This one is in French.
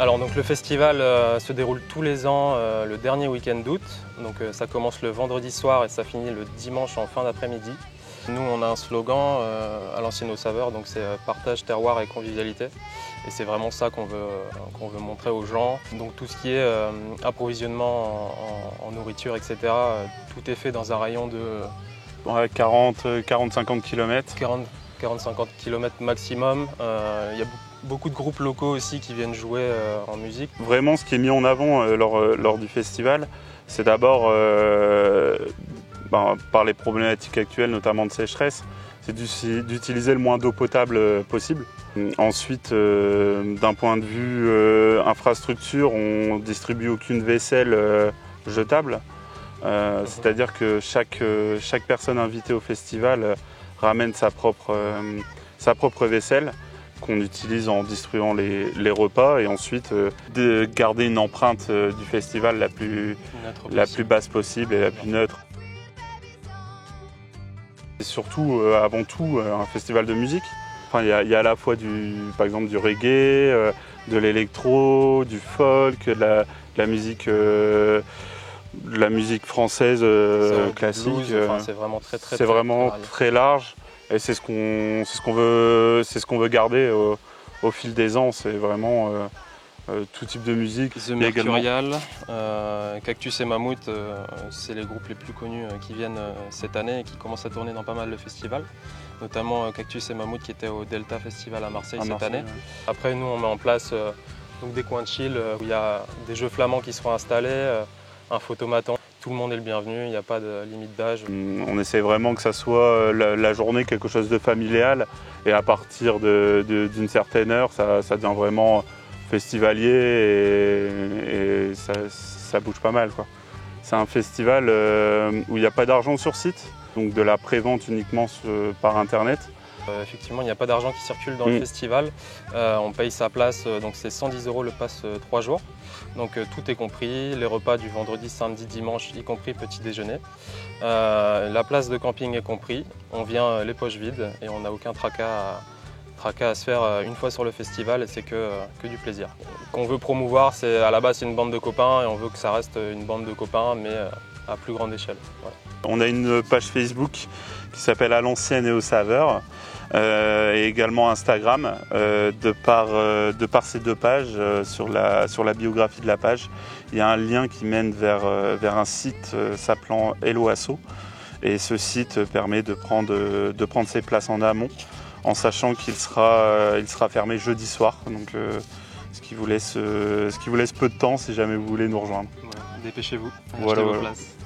Alors donc le festival se déroule tous les ans le dernier week-end d'août. Donc ça commence le vendredi soir et ça finit le dimanche en fin d'après-midi. Nous on a un slogan à l'ancienne aux saveurs, donc c'est partage, terroir et convivialité. Et c'est vraiment ça qu'on veut montrer aux gens. Donc tout ce qui est approvisionnement en nourriture, etc., tout est fait dans un rayon de 40-50 km. 40-50 km maximum. Il y a beaucoup de groupes locaux aussi qui viennent jouer en musique. Vraiment, ce qui est mis en avant lors du festival, c'est d'abord, par les problématiques actuelles, notamment de sécheresse, c'est d'utiliser le moins d'eau potable possible. Ensuite, d'un point de vue infrastructure, on ne distribue aucune vaisselle jetable. C'est-à-dire que chaque personne invitée au festival ramène sa propre vaisselle qu'on utilise en distribuant les repas et ensuite de garder une empreinte du festival la plus basse possible et la plus neutre. C'est surtout, avant tout, un festival de musique. Enfin, il y a à la fois par exemple du reggae, de l'électro, du folk, de la musique française classique. Blues, enfin, c'est vraiment très large. Et c'est ce qu'on veut garder au fil des ans. C'est vraiment tout type de musique. The Mercurial, Cactus et Mammouth, c'est les groupes les plus connus qui viennent cette année et qui commencent à tourner dans pas mal de festivals. Notamment Cactus et Mammouth qui étaient au Delta Festival à Marseille cette année. Ouais. Après nous on met en place donc des coins de chill où il y a des jeux flamands qui seront installés, un photomaton. Tout le monde est le bienvenu, il n'y a pas de limite d'âge. On essaie vraiment que ça soit la journée quelque chose de familial et à partir d'une certaine heure, ça devient vraiment festivalier et ça bouge pas mal, quoi. C'est un festival où il n'y a pas d'argent sur site, donc de la prévente uniquement par internet. Effectivement, il n'y a pas d'argent qui circule dans le festival. On paye sa place, donc c'est 110 € le pass 3 jours. Donc tout est compris, les repas du vendredi, samedi, dimanche, y compris petit déjeuner. La place de camping est compris. On vient les poches vides et on n'a aucun tracas à se faire une fois sur le festival et c'est que du plaisir. Qu'on veut promouvoir, à la base c'est une bande de copains et on veut que ça reste une bande de copains mais à plus grande échelle. Voilà. On a une page Facebook qui s'appelle À l'ancienne et aux saveurs et également Instagram. De par ces deux pages, sur la biographie de la page, il y a un lien qui mène vers un site s'appelant Hello Asso et ce site permet de prendre ses places en amont en sachant qu'il sera fermé jeudi soir, donc ce qui vous laisse peu de temps si jamais vous voulez nous rejoindre. Voilà, dépêchez-vous, achetez vos places.